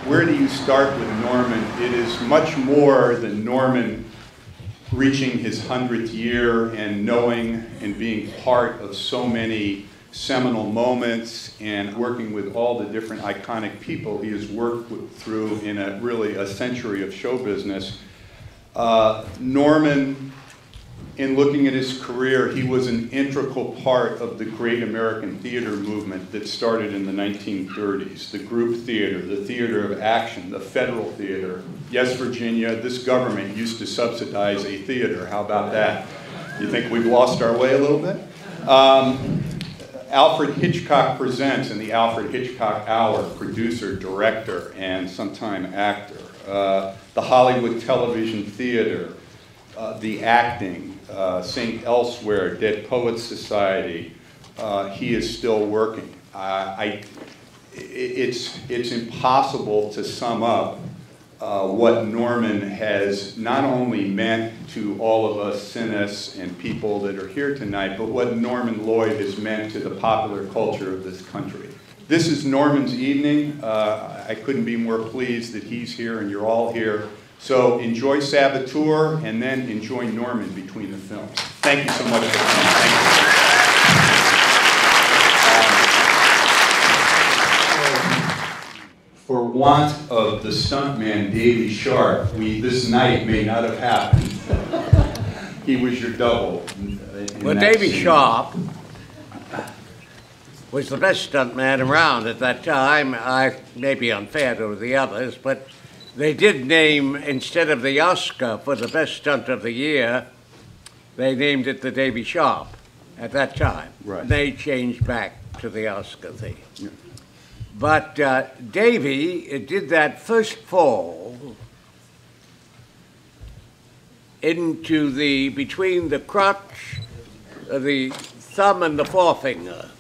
where do you start with Norman? It is much more than Norman reaching his 100th year and knowing and being part of so many seminal moments and working with all the different iconic people he has worked through in really a century of show business. Norman, in looking at his career, he was an integral part of the great American theater movement that started in the 1930s. The group theater, the theater of action, the federal theater. Yes, Virginia, this government used to subsidize a theater. How about that? You think we've lost our way a little bit? Alfred Hitchcock Presents and the Alfred Hitchcock Hour, producer, director, and sometime actor. The Hollywood Television Theater, the acting, St. Elsewhere, Dead Poets Society. He is still working. It's impossible to sum up what Norman has not only meant to all of us cynics and people that are here tonight, but what Norman Lloyd has meant to the popular culture of this country. This is Norman's evening. I couldn't be more pleased that he's here and you're all here. So enjoy Saboteur and then enjoy Norman between the films. Thank you so much for coming. Thank you. For want of the stuntman Davy Sharp, this night may not have happened. He was your double. Well, Davy Sharp was the best stuntman around at that time. I may be unfair to the others, but they did name, instead of the Oscar for the best stunt of the year, they named it the Davy Sharp at that time. Right. And they changed back to the Oscar thing. Yeah. But Davy did that first fall into between the crotch, the thumb and the forefinger,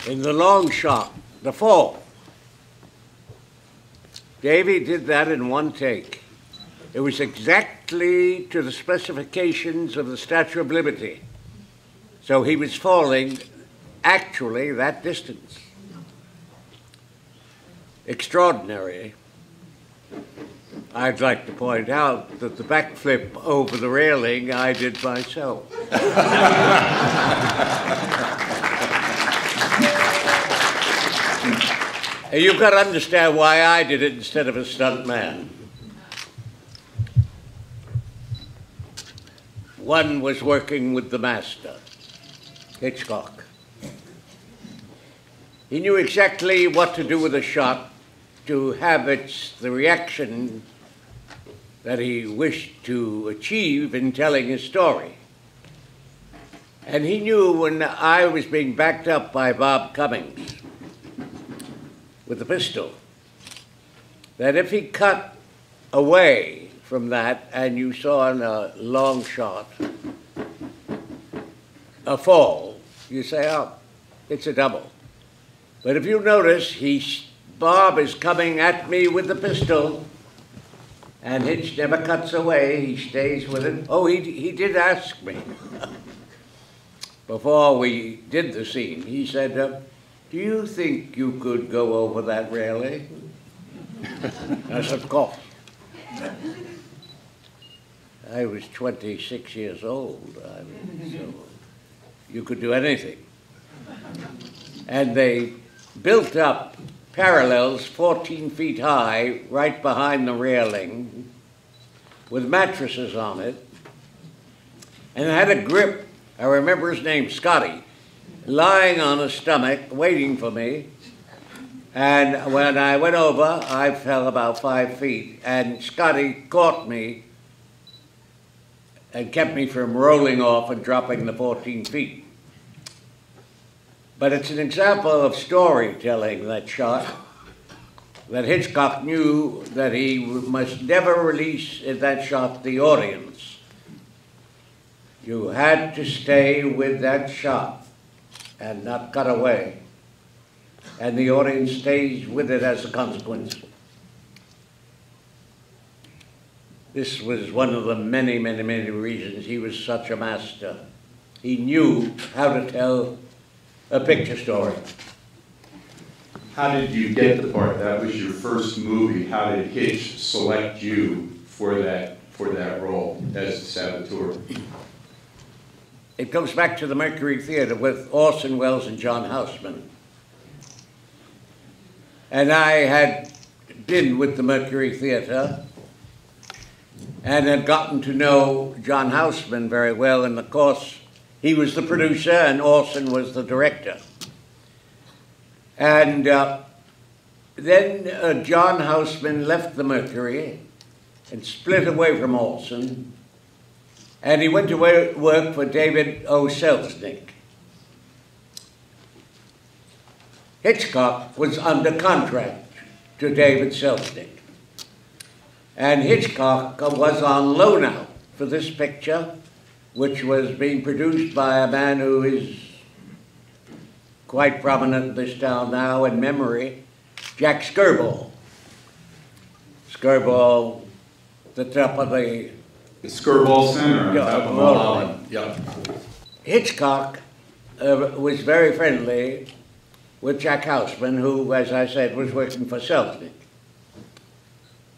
in the long shot, the fall. Davy did that in one take. It was exactly to the specifications of the Statute of Liberty. So he was falling actually that distance. Extraordinary. I'd like to point out that the backflip over the railing I did myself. You've got to understand why I did it instead of a stunt man. One was working with the master, Hitchcock. He knew exactly what to do with a shot to have the reaction that he wished to achieve in telling his story. And he knew when I was being backed up by Bob Cummings with the pistol, that if he cut away from that and you saw in a long shot a fall, you say, oh, it's a double. But if you notice, Bob is coming at me with the pistol, and Hitch never cuts away. He stays with it. Oh, he did ask me before we did the scene. He said, do you think you could go over that railing? I said, of course. I was 26 years old. So you could do anything. And they built up parallels 14 feet high right behind the railing with mattresses on it, and it had a grip. I remember his name, Scotty, lying on his stomach waiting for me, and when I went over I fell about 5 feet and Scotty caught me and kept me from rolling off and dropping the 14 feet. But it's an example of storytelling, that shot, that Hitchcock knew that he must never release in that shot the audience. You had to stay with that shot and not cut away. And the audience stays with it as a consequence. This was one of the many, many, many reasons he was such a master. He knew how to tell a picture story. How did you get the part? That was your first movie. How did Hitch select you for that role as the Saboteur? It goes back to the Mercury Theatre with Orson Welles and John Houseman. And I had been with the Mercury Theatre and had gotten to know John Houseman very well. And of course, he was the producer and Orson was the director. And then John Houseman left the Mercury and split away from Orson. And he went to work for David O. Selznick. Hitchcock was under contract to David Selznick. And Hitchcock was on loan out for this picture, which was being produced by a man who is quite prominent in this town now in memory, Jack Skirball. Skirball, the top of the Skirball Center on top of Mulholland. Yeah. Hitchcock was very friendly with Jack Houseman, who, as I said, was working for Selznick.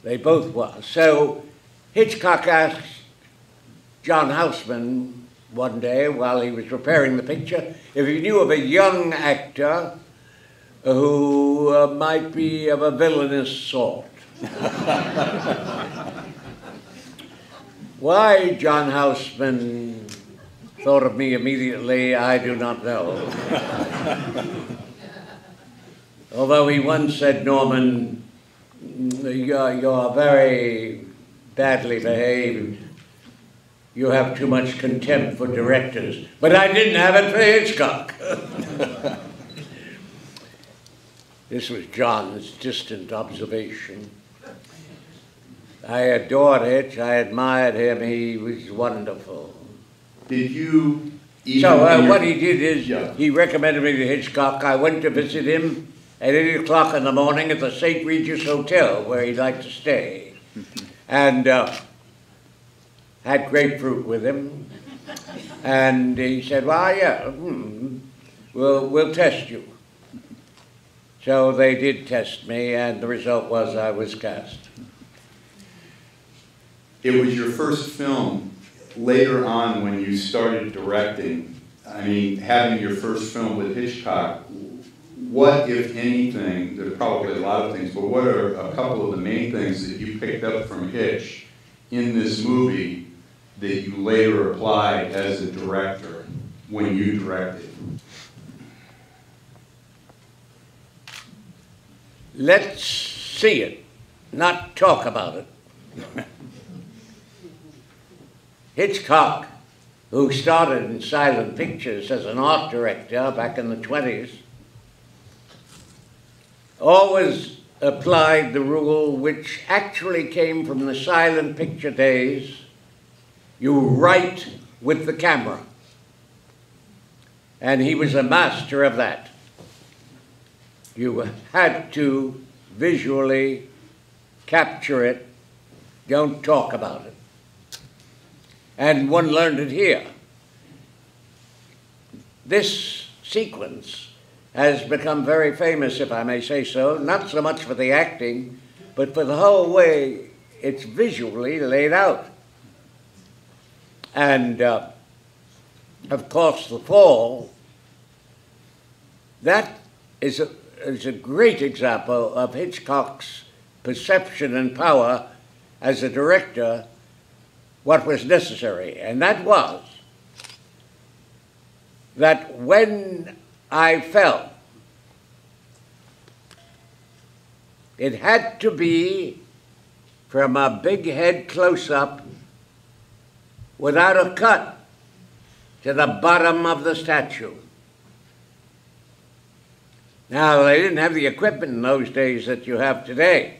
They both were. So Hitchcock asked John Houseman one day, while he was preparing the picture, if he knew of a young actor who might be of a villainous sort. Why John Houseman thought of me immediately, I do not know. Although he once said, Norman, you're very badly behaved. You have too much contempt for directors. But I didn't have it for Hitchcock. This was John's distant observation. I adored Hitch. I admired him. He was wonderful. Did you what he did is he recommended me to Hitchcock. I went to visit him at 8 o'clock in the morning at the St. Regis Hotel, where he liked to stay. And had grapefruit with him. And he said, well, yeah, we'll test you. So they did test me, and the result was I was cast. It was your first film later on when you started directing. I mean, having your first film with Hitchcock, what, if anything, there's probably a lot of things, but what are a couple of the main things that you picked up from Hitch in this movie that you later applied as a director when you directed? Let's see it, not talk about it. Hitchcock, who started in silent pictures as an art director back in the 20s, always applied the rule which actually came from the silent picture days: you write with the camera. And he was a master of that. You had to visually capture it, don't talk about it. And one learned it here. This sequence has become very famous, if I may say so, not so much for the acting, but for the whole way it's visually laid out. And, of course, the fall, that is a great example of Hitchcock's perception and power as a director, what was necessary. And that was that when I fell, it had to be from a big head close-up without a cut to the bottom of the statue. Now, they didn't have the equipment in those days that you have today.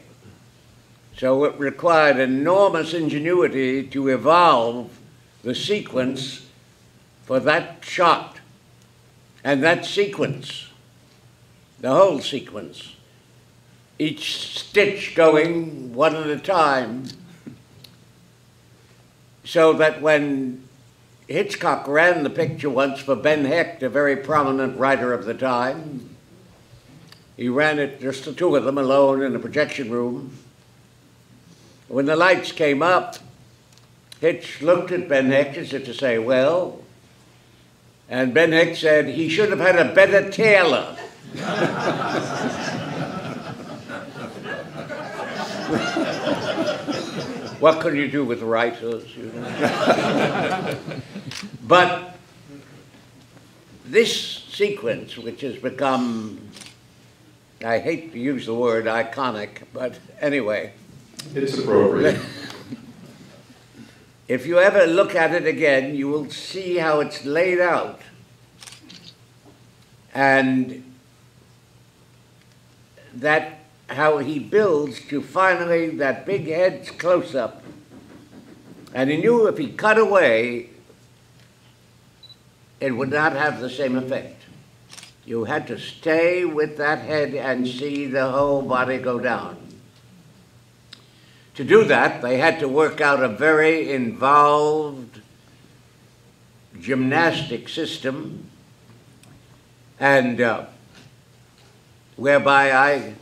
So it required enormous ingenuity to evolve the sequence for that shot and that sequence, the whole sequence, each stitch going one at a time, so that when Hitchcock ran the picture once for Ben Hecht, a very prominent writer of the time, He ran it, just the two of them alone in the projection room. When the lights came up, Hitch looked at Ben Hecht as if to say, well, and Ben Hecht said he should have had a better tailor. What can you do with writers, you know? But this sequence, which has become, I hate to use the word iconic, but anyway. It's appropriate. If you ever look at it again, you will see how it's laid out. And that how he builds to finally that big head's close-up. And he knew if he cut away, it would not have the same effect. You had to stay with that head and see the whole body go down. To do that, they had to work out a very involved gymnastic system, and whereby I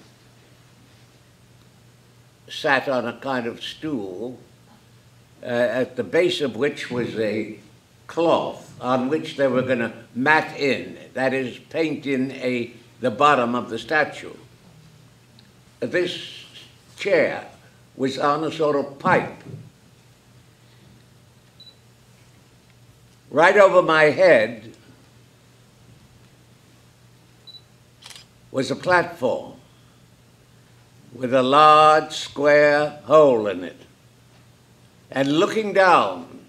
sat on a kind of stool, at the base of which was a cloth on which they were going to mat in, that is, paint in the bottom of the statue. This chair was on a sort of pipe. Right over my head was a platform with a large square hole in it. And looking down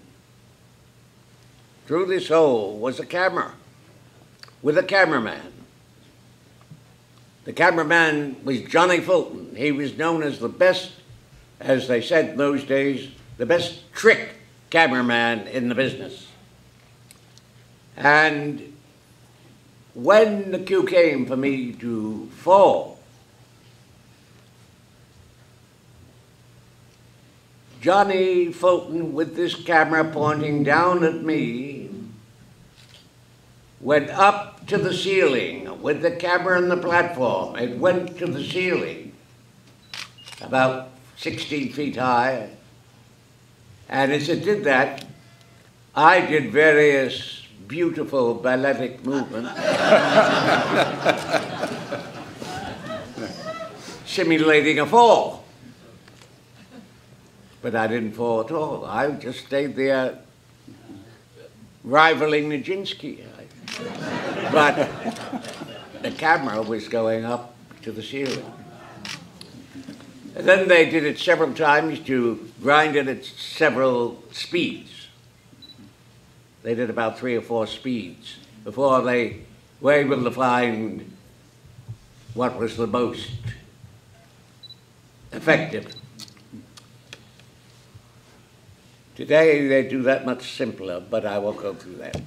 through this hole was a camera with a cameraman. The cameraman was Johnny Fulton. He was known as the best, as they said in those days, the best trick cameraman in the business. And when the cue came for me to fall, Johnny Fulton, with this camera pointing down at me, went up to the ceiling with the camera on the platform. It went to the ceiling, about 16 feet high. And as it did that, I did various beautiful balletic movements, simulating a fall. But I didn't fall at all. I just stayed there rivaling Nijinsky. But the camera was going up to the ceiling. And then they did it several times to grind it at several speeds. They did about 3 or 4 speeds before they were able to find what was the most effective. Today they do that much simpler, but I won't go through that.